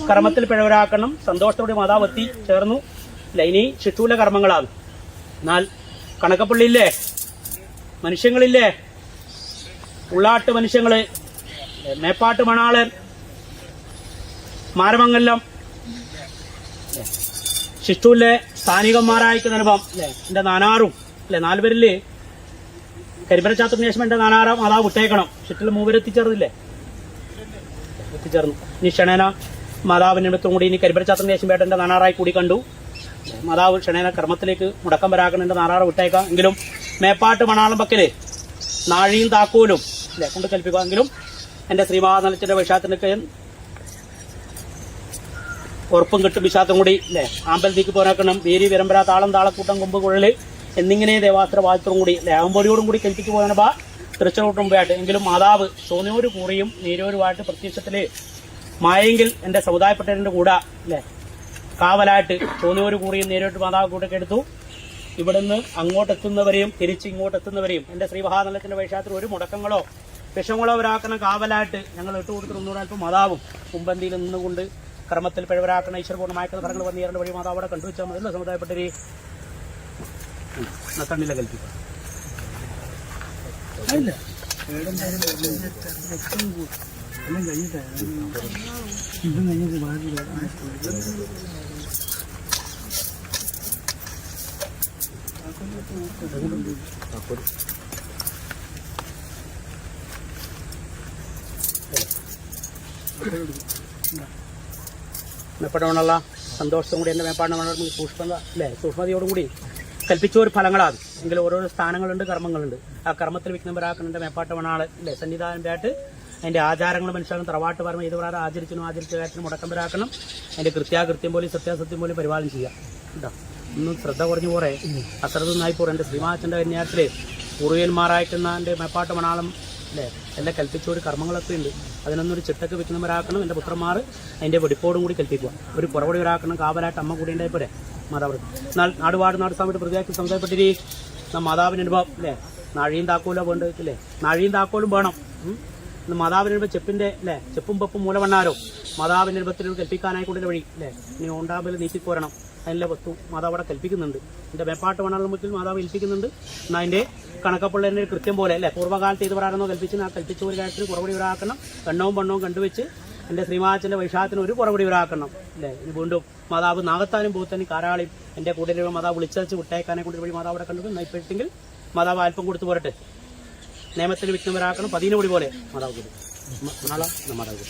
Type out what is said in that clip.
കർമ്മത്തിൽ പിഴവരാക്കണം. സന്തോഷത്തോടെ മാതാവ് എത്തി ചേർന്നു. ഇനി ശിഷ്ടൂല കർമ്മങ്ങളാണ്. എന്നാൽ കണക്കപ്പള്ളിയില്ലേ, മനുഷ്യങ്ങളില്ലേ, ഉള്ളാട്ട് മനുഷ്യങ്ങള്, മേപ്പാട്ട് മണാളൻ, മാരമംഗലം, ശിഷ്ടൂലെ സ്ഥാനികന്മാരായിരിക്കുന്ന അനുഭവം അല്ലെ. എന്റെ നാനാറും അല്ലെ, 4 പേരില് കരിമ്പനച്ചാത്തത്തിന് ശേഷം എന്റെ നാനാറാം മാതാവ് വിട്ടേക്കണം. ഷിട്ടിൽ 3 പേര് എത്തിച്ചേർന്നില്ലേ, എത്തിച്ചേർന്നു. ഇനി ക്ഷണേന മാതാവിന്റെ അടുത്തും കൂടി ഇനി കരിമ്പനച്ചാത്തത്തിന് ശേഷം എന്റെ നാനാറായി കൂടി കണ്ടു. മാതാവ് ക്ഷണേന കർമ്മത്തിലേക്ക് മുടക്കം വരാക്കണം. എന്റെ നാനാറ വിട്ടേക്കാം. എങ്കിലും മേപ്പാട്ട് മണാളം പക്കല് നാഴിയും താക്കോലും അല്ലെ കൊണ്ട് കൽപ്പിക്കുക. എങ്കിലും എന്റെ ശ്രീമഹാനലത്തിന്റെ വൈശാഖത്തിനൊക്കെ ഉറപ്പും കിട്ടും വിശാത്തും കൂടി അല്ലെ. ആമ്പലത്തേക്ക് പോരാക്കണം. വീരി വിരമ്പര താളം താളക്കൂട്ടം കൊമ്പ് കുഴല് എന്നിങ്ങനെ ദേവാസ്ത്ര വാചത്തോടും കൂടി അല്ലെ ആമ്പൊടിയോടും കൂടി കൽപ്പിച്ചു പോകാനപ്പാ തൃച്ചോട്ട് മുമ്പായിട്ട്. എങ്കിലും മാതാവ് സോനൂര് കൂറിയും നീരോരുമായിട്ട് പ്രത്യക്ഷത്തില് മായെങ്കിൽ എന്റെ സമുദായപ്പെട്ടവരുടെ കൂടെ അല്ലെ കാവലായിട്ട് സോനൂര് കൂറിയും നീരോട്ട് മാതാവ് കൂട്ടൊക്കെ എടുത്തു. ഇവിടുന്ന് അങ്ങോട്ടെത്തുന്നവരെയും തിരിച്ച് ഇങ്ങോട്ടെത്തുന്നവരെയും എന്റെ ശ്രീമഹാനലത്തിന്റെ വൈശാഖത്തിൽ ഒരു മുടക്കങ്ങളോ വിഷങ്ങളോ ഒരാക്കുന്ന കാവലായിട്ട് ഞങ്ങൾ ഇട്ടുകൊടുത്തിട്ട് 100 മാതാവും മുമ്പന്തിയിൽ നിന്നുകൊണ്ട് കർമ്മത്തിൽ പിഴവരാക്കുന്ന ഈശ്വരപൂർണ്ണമായിട്ടുള്ള ഫലങ്ങൾ വന്നേറേണ്ട വഴി മാതാവ് അവിടെ കണ്ടുവച്ചാൽ മതിയല്ലോ. സമുദായപ്പെട്ടവര് തണ്ണില കൽപ്പിക്കുക. മേപ്പാടുള്ള സന്തോഷത്തും കൂടി എന്റെ മേപ്പാടിനെ സൂക്ഷ്മത അല്ലെ സൂക്ഷ്മതയോടും കൂടി കൽപ്പിച്ച ഒരു ഫലങ്ങളാണ്. എങ്കിലും ഓരോരോ സ്ഥാനങ്ങളുണ്ട്, കർമ്മങ്ങളുണ്ട്. ആ കർമ്മത്തിൽ വിഘ്നപരാക്കണന്റെ മേപ്പാട്ട് മണാള് അല്ലെ സന്നിധാനമായിട്ട് അതിന്റെ ആചാരങ്ങൾ മനസ്സിലാക്കണം. തറവാട്ട് പരമ ഏത് പ്രകാരം ആചരിച്ച കാര്യത്തിന് മുടക്കം വരാക്കണം. അതിന്റെ കൃത്യാകൃത്യം പോലും സത്യാസത്യം പോലും പരിപാലനം ചെയ്യാം കേട്ടോ. ഒന്നും ശ്രദ്ധ കുറഞ്ഞു പോറേ, അശ്രദ്ധനായി പോറേ. എന്റെ ശ്രീമാച്ചന്റെ കന്യാത്തില് പൂർവ്വന്മാരായിട്ടുന്ന എന്റെ മേപ്പാട്ട് മണാളം അല്ലെ എല്ലാം കൽപ്പിച്ച ഒരു കർമ്മങ്ങളൊക്കെ ഉണ്ട്. അതിനൊന്നൊരു ചിട്ടക്ക് വിഘ്നപരാക്കണം. എന്റെ പുത്രന്മാർ അതിന്റെ വെടിപ്പോടും കൂടി കൽപ്പിക്കുക. ഒരു പുറപടി വരാക്കണം. കാവലായിട്ട് അമ്മ കൂടി ഉണ്ടായിപ്പോരെ മാതാവ്. എന്നാൽ നാടുപാട് നാടുസാമിട്ട് പ്രതിയാക്കി സമുദായപ്പെട്ടിരി മാതാവിന് അനുഭവം അല്ലെ. നാഴിയും താക്കോലോ വേണ്ടത് അല്ലെ, നാഴിയും താക്കോലും വേണം. മാതാവിന് അനുഭവം ചെപ്പിന്റെ അല്ലെ ചെപ്പും പെപ്പും മൂലവണ്ണാരോ മാതാവിന്റെ അനുഭവത്തിൽ കൽപ്പിക്കാനായിക്കൊണ്ടിന്റെ വഴി അല്ലെ. ഇനി ഉണ്ടാമ്പൽ നീക്കിക്കോരണം. അതിന്റെ വസ്തു മാതാവ് അവിടെ കൽപ്പിക്കുന്നുണ്ട്. എന്റെ മേപ്പാട്ട് മണാളുമ്പോൾ മാതാവ് ഏൽപ്പിക്കുന്നുണ്ട്. എന്നാൽ അതിന്റെ കണക്കപ്പുള്ളതിന്റെ കൃത്യം പോലെ അല്ലെ പൂർവ്വകാലത്ത് ഇത് പറയാനോ കൽപ്പിച്ച് ആ കൽപ്പിച്ച ഒരു കാര്യത്തിന് പുറപടി ഒരാക്കണം. കണ്ണവും പണ്ണവും കണ്ടുവെച്ച് എന്റെ ശ്രീമാച്ചന്റെ വൈശാഖത്തിന് ഒരു പുറപടി ഒരാക്കണം അല്ലെ. ഇനി വീണ്ടും മാതാവ് നാഗത്താനും പൂത്താനും കാരാളിയും എന്റെ കൂടെ മാതാവ് വിളിച്ചരച്ച് വിട്ടയക്കാനെ കൊണ്ട് വഴി മാതാവ് അവിടെ കണ്ടു. നയിപ്പെട്ടെങ്കിൽ മാതാവ് അല്പം കൊടുത്തു പോരട്ടെ. നിയമത്തിന് വിഘ്നം വരാക്കണം. 10 കൂടി പോലെ മാതാവ് മാതാവ്